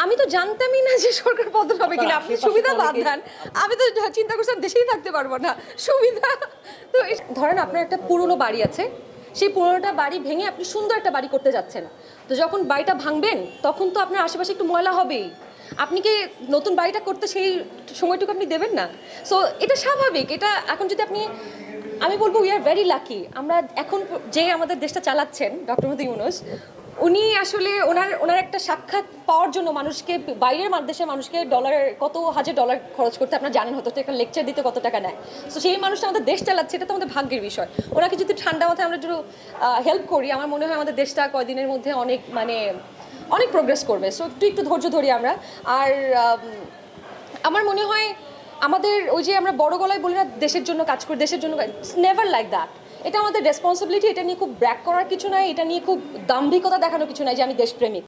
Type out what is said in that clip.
আমি তো জানতামই না যে সরকার বদল হবে কিনা। আপনি সুবিধা বাদ দেন, আমি তো চিন্তা করছিলাম দেশেই থাকতে পারবো না, সুবিধা তো ধরেন আপনার একটা পুরনো বাড়ি আছে, সেই পুরোনোটা বাড়ি ভেঙে আপনি সুন্দর একটা বাড়ি করতে যাচ্ছেন, তো যখন বাড়িটা ভাঙবেন তখন তো আপনার আশেপাশে একটু ময়লা হবেই, আপনি কি নতুন বাড়িটা করতে সেই সময়টুকু আপনি দেবেন না? সো এটা স্বাভাবিক। এটা এখন যদি আপনি, আমি বলবো উই আর ভেরি লাকি, আমরা এখন যে আমাদের দেশটা চালাচ্ছেন ডক্টর মোহাম্মদ ইউনূস, উনি আসলে ওনার একটা সাক্ষাৎ পাওয়ার জন্য মানুষকে, বাইরের দেশের মানুষকে কত হাজার ডলার খরচ করতে আপনারা জানেন, হতো একটা লেকচার দিতে কত টাকা নেয়। সো সেই মানুষটা আমাদের দেশ চালাচ্ছে, এটা তো আমাদের ভাগ্যের বিষয়। ওনাকে যদি ঠান্ডা মাথায় আমরা একটু হেল্প করি, আমার মনে হয় আমাদের দেশটা কয়দিনের মধ্যে অনেক প্রোগ্রেস করবে। সো একটু ধৈর্য ধরি আমরা। আর আমার মনে হয় আমাদের ওই যে আমরা বড় গলায় বলি না দেশের জন্য কাজ করি, দেশের জন্য, ইটস নেভার লাইক দ্যাট। এটা আমাদের রেসপন্সিবিলিটি, এটা নিয়ে খুব ব্র্যাক করার কিছু নাই, এটা নিয়ে খুব দাম্ভিকতা দেখানোর কিছু নাই যে আমি দেশপ্রেমিক।